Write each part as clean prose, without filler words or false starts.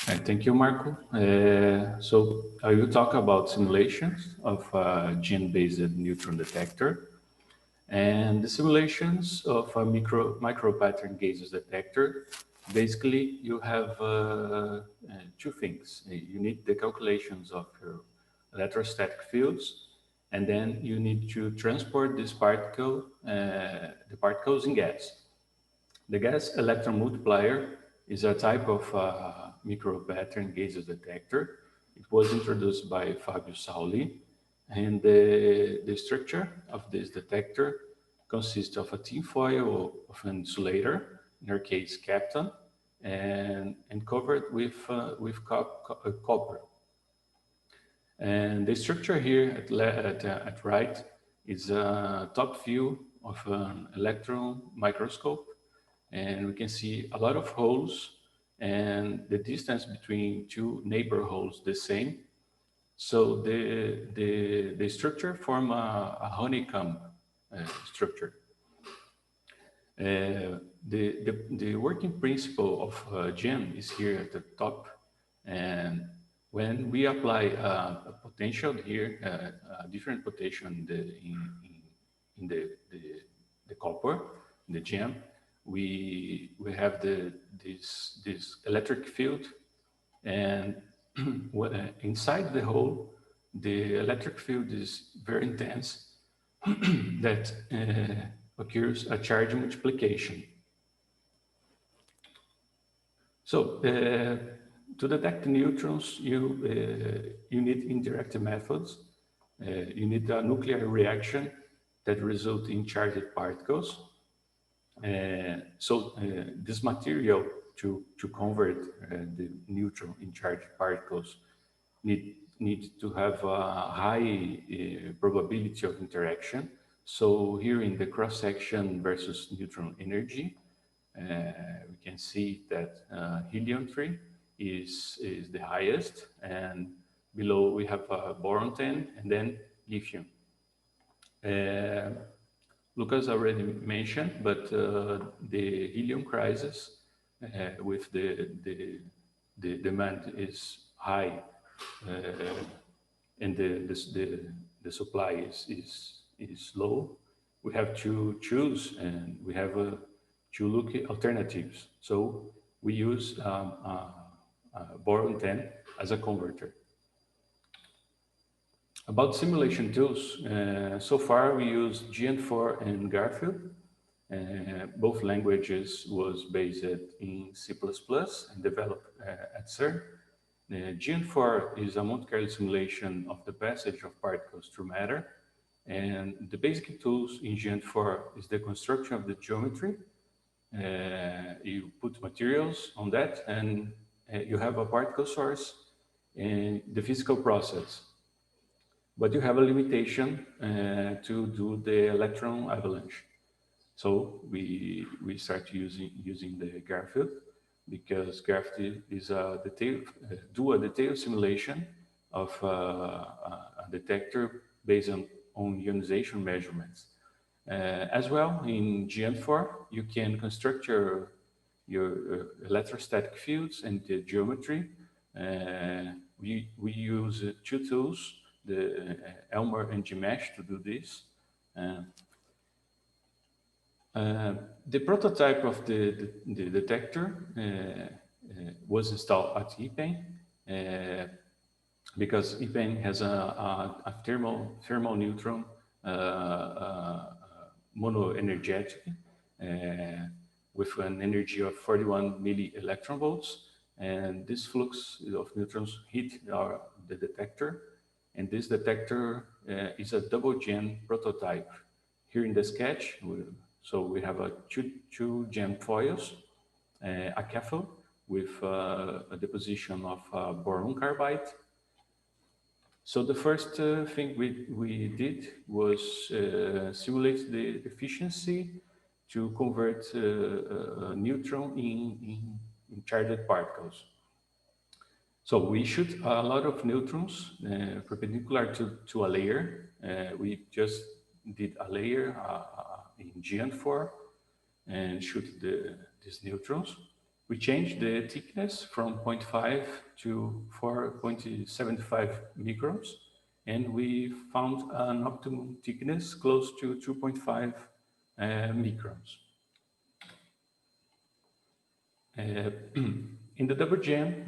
Thank you, Marco. So I will talk about simulations of a gene-based neutron detector. And the simulations of a micro pattern gauges detector, basically you have two things. You need the calculations of your electrostatic fields, and then you need to transport this particle, the particles in gas. The gas electron multiplier is a type of micro pattern gauges detector. It was introduced by Fabio Sauli, and the structure of this detector consists of a tinfoil of an insulator, in our case Kapton, and covered with copper. And the structure here at right is a top view of an electron microscope, and we can see a lot of holes and the distance between two neighbor holes the same. So the structure form a honeycomb structure. The working principle of GEM is here at the top, and when we apply a potential here, a different potential in the copper, in the GEM, we have this electric field, and inside the hole, the electric field is very intense that occurs a charge multiplication. So to detect neutrons, you need indirect methods. You need a nuclear reaction that results in charged particles. So this material to convert the neutron in charged particles need to have a high probability of interaction. So here in the cross-section versus neutron energy, we can see that helium-3 is the highest, and below we have boron-10 and then lithium. Lucas already mentioned, but the helium crisis with the demand is high, and the supply is low. We have to choose, and we have to look at alternatives. So we use boron-10 as a converter. About simulation tools, so far we use GN4 and Garfield. Both languages was based in C++ and developed at CERN. GN4 is a Monte Carlo simulation of the passage of particles through matter. And the basic tools in GN4 is the construction of the geometry. You put materials on that, and you have a particle source and the physical process. But you have a limitation to do the electron avalanche. So we start using the Garfield, because Garfield is a detailed simulation of a detector based on ionization measurements. As well, in GN4, you can construct your electrostatic fields and the geometry. We use two tools, the Elmer and Gmesh, to do this. The prototype of the detector was installed at IPEN, because IPEN has a thermal neutron monoenergetic with an energy of 41 milli-electron volts, and this flux of neutrons hit the detector, and this detector is a double GEM prototype. Here in the sketch, so we have two GEM foils, a cathode with a deposition of boron carbide. So the first thing we did was simulate the efficiency to convert a neutron in charged particles. So we shoot a lot of neutrons perpendicular to a layer. We just did a layer in GN4 and shoot these neutrons. we changed the thickness from 0.5 to 4.75 microns, and we found an optimum thickness close to 2.5 microns. In the double gem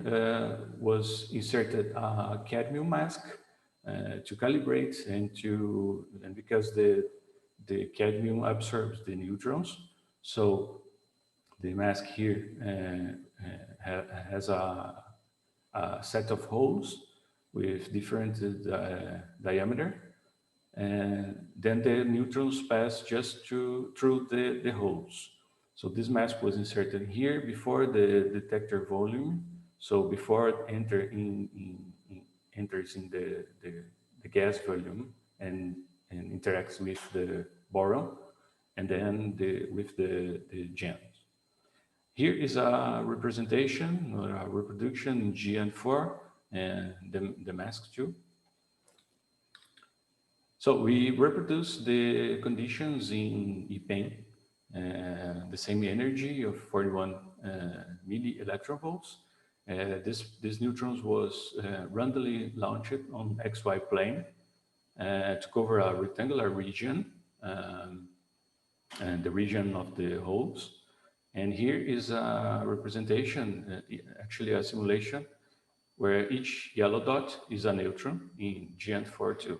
was inserted a cadmium mask to calibrate and because the cadmium absorbs the neutrons, so the mask here has a set of holes with different diameter, and then the neutrons pass just through the holes. So this mask was inserted here before the detector volume. So before it enters in the gas volume and interacts with the boron, and then with the gems. Here is a representation or a reproduction in GN4 and the mask too. So we reproduce the conditions in EPEN, the same energy of 41 milli electron volts. This neutrons was randomly launched on XY plane to cover a rectangular region and the region of the holes. And here is a representation, actually a simulation, where each yellow dot is a neutron in GN4 too.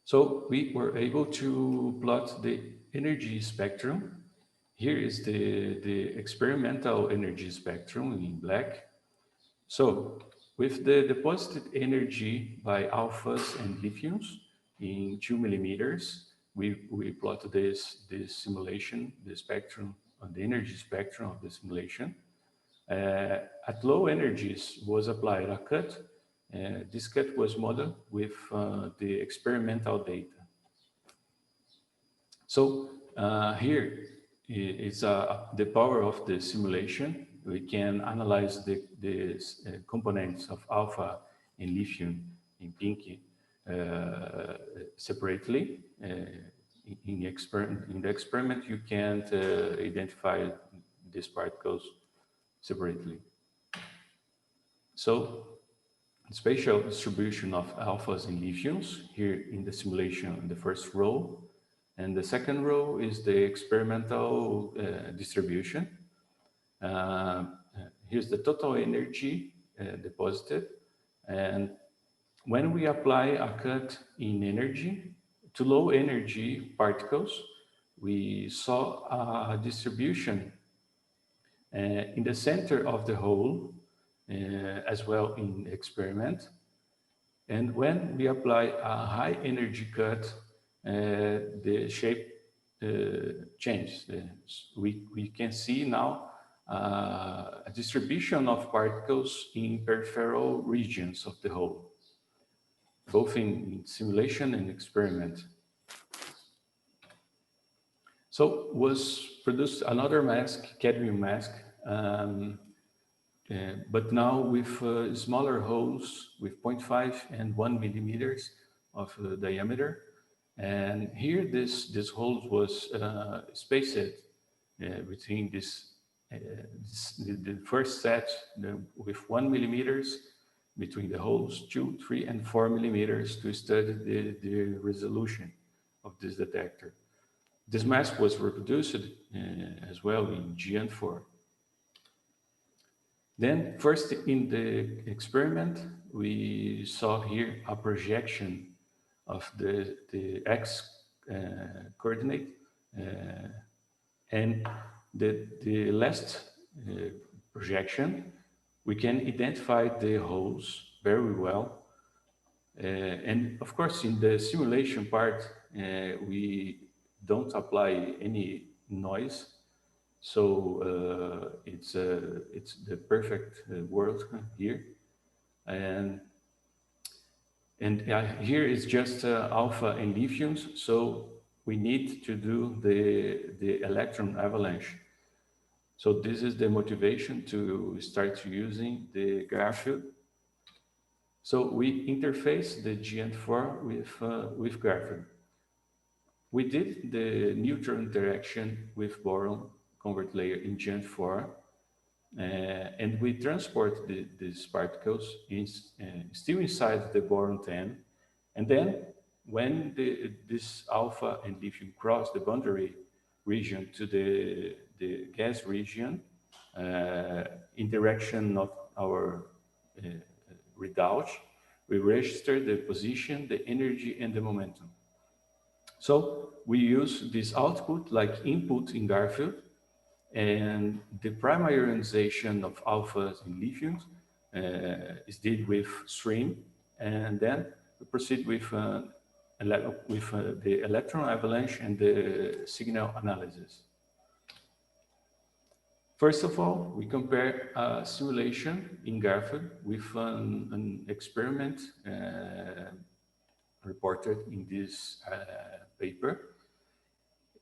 So we were able to plot the energy spectrum. Here is the experimental energy spectrum in black. So with the deposited energy by alphas and lithiums in 2 millimeters, we plotted this simulation, the spectrum, the energy spectrum of the simulation. At low energies was applied a cut. This cut was modeled with the experimental data. So here is the power of the simulation. We can analyze the components of alpha and lithium in pink separately. In the experiment, you can't identify these particles separately. So spatial distribution of alphas and lithiums here in the simulation in the first row, and the second row is the experimental distribution. Here's the total energy deposited, and when we apply a cut in energy to low energy particles, we saw a distribution in the center of the hole, as well in the experiment. And when we apply a high energy cut, the shape changes. We can see now a distribution of particles in peripheral regions of the hole, both in simulation and experiment. So was produced another mask, cadmium mask, but now with smaller holes with 0.5 and 1 millimeters of diameter. And here this hole was spaced between the first set with 1 millimeters between the holes, 2, 3, and 4 millimeters to study the resolution of this detector. This mask was reproduced as well in GN4. Then first in the experiment, we saw here a projection of the X coordinate, and the last projection, we can identify the holes very well. And of course, in the simulation part, we don't apply any noise. So it's the perfect world here. And here is just alpha and lithiums. So we need to do the electron avalanche. So this is the motivation to start using the graphite. So we interface the GN4 with graphite. We did the neutron interaction with boron convert layer in Gen4, and we transport these particles still inside the boron 10, and then when this alpha and lithium cross the boundary region to the gas region in direction of our redout, we register the position, the energy, and the momentum. So we use this output like input in Garfield, and the primary ionization of alphas and lithiums is did with stream, and then we proceed with the electron avalanche and the signal analysis. First of all, we compare a simulation in Garfield with an experiment reported in this paper.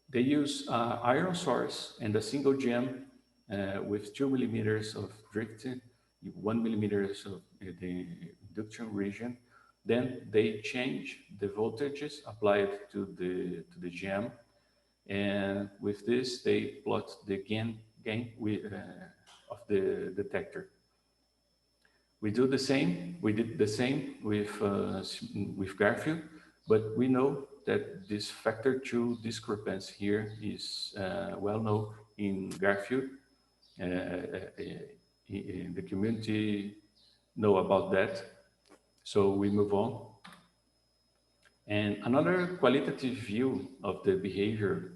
They use an iron source and a single gem with 2 millimeters of drifting, 1 millimeters of the induction region. Then they change the voltages applied to the gem, and with this they plot the gain of the detector. We did the same with Garfield, but we know that this factor 2 discrepancy here is well known in Garfield. The community know about that, so we move on. And another qualitative view of the behavior,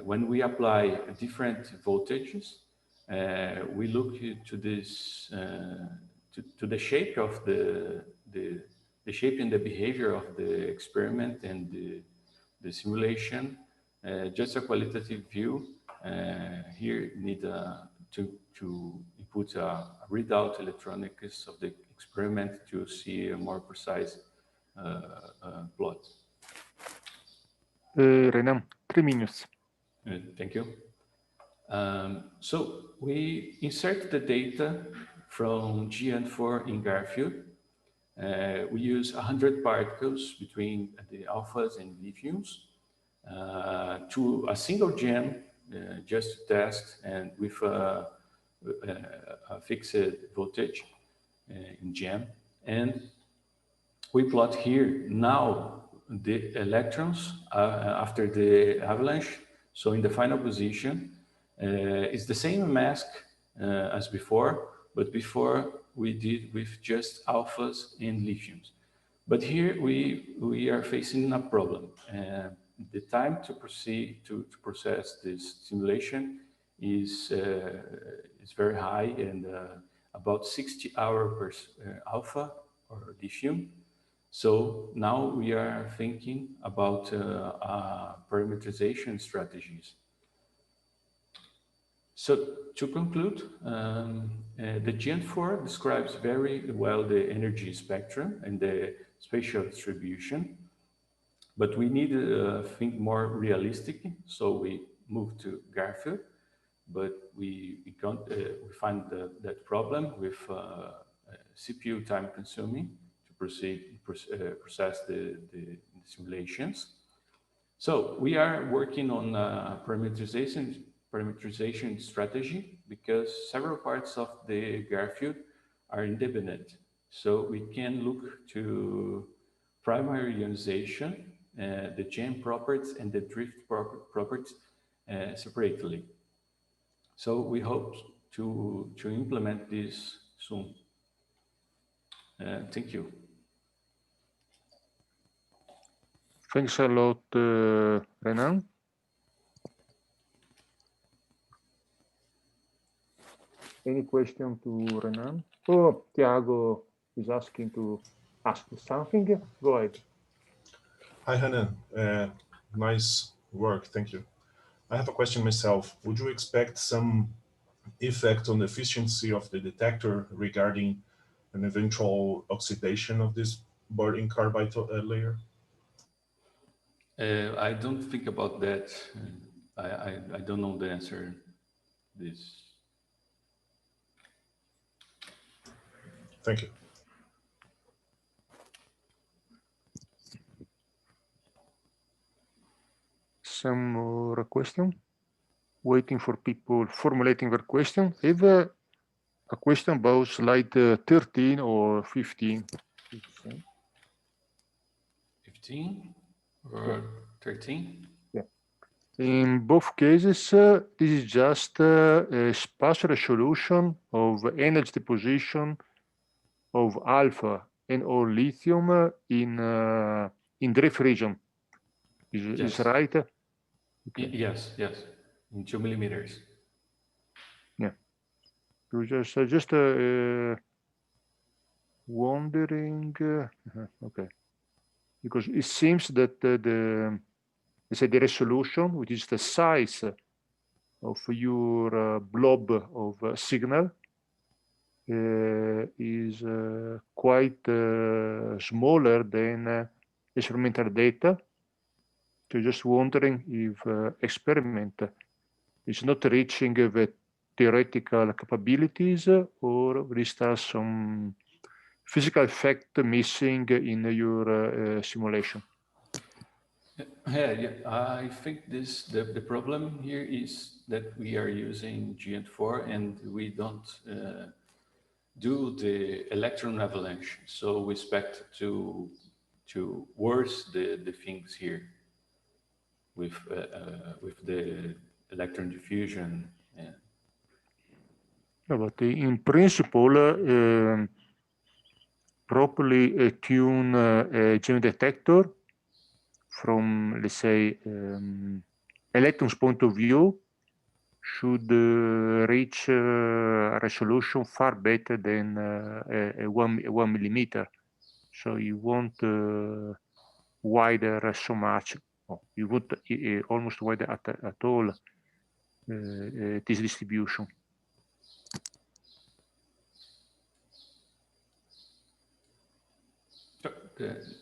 when we apply different voltages, we look to this to the shape of the shape and the behavior of the experiment and the simulation. Just a qualitative view. Here need to input a readout electronics of the experiment to see a more precise plot. Renan, 3 minutes. Thank you. So we insert the data from Gen4 in Garfield. We use 100 particles between the alphas and lithiums to a single gem just to test, and with a fixed voltage in gem. And we plot here now the electrons after the avalanche. So in the final position, it's the same mask as before, but before we did with just alphas and lithiums. But here we are facing a problem. The time to proceed to process this simulation is very high, and about 60 hours per alpha or lithium. So now we are thinking about parameterization strategies. So to conclude, the Gen4 describes very well the energy spectrum and the spatial distribution, but we need to think more realistic. So we move to Garfield, but we find that problem with CPU time consuming to process the simulations. So we are working on parameterization strategy, because several parts of the Garfield are independent. So we can look to primary ionization, the gem properties and the drift properties separately. So we hope to implement this soon. Thank you. Thanks a lot, Renan. Any question to Renan? Oh, Tiago is asking to ask something. Go ahead. Hi, Renan. Nice work. Thank you. I have a question myself. Would you expect some effect on the efficiency of the detector regarding an eventual oxidation of this boron carbide layer? I don't think about that. I don't know the answer to this. Thank you. Some more question? waiting for people formulating their question. Have a question about slide 13 or 15. 15 or 13? Yeah. In both cases, this is just a spatial resolution of energy deposition of alpha and or lithium in the Reef region. Is right? Okay. Yes, in 2 millimeters. Yeah. So just wondering. Okay, because it seems that let's say the resolution, which is the size of your blob of signal, is quite smaller than experimental data. So just wondering if experiment is not reaching the theoretical capabilities, or there is some physical effect missing in your simulation. Yeah, I think the problem here is that we are using GN4 and we don't do the electron avalanche, so we expect to worse the things here with the electron diffusion. Yeah. No, but in principle, properly tune a gem detector from, let's say, electrons point of view should reach a resolution far better than a 1 millimeter. So you want wider so much. Oh, you want almost wider at all this distribution.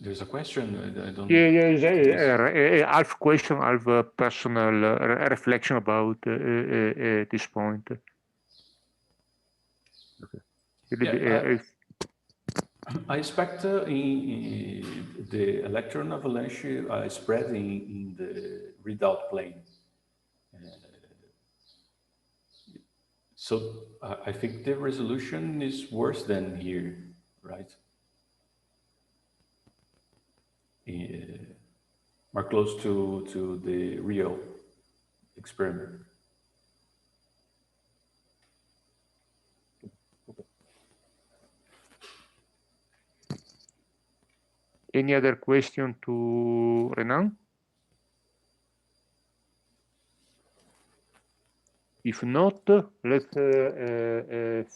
There's a question. I don't. Yeah. Half question, half personal reflection about this point. Okay. I expect the electron avalanche spread in the readout plane. So I think the resolution is worse than here, right? More close to the real experiment. Any other question to Renan? If not, let's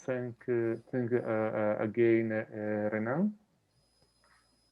thank again Renan.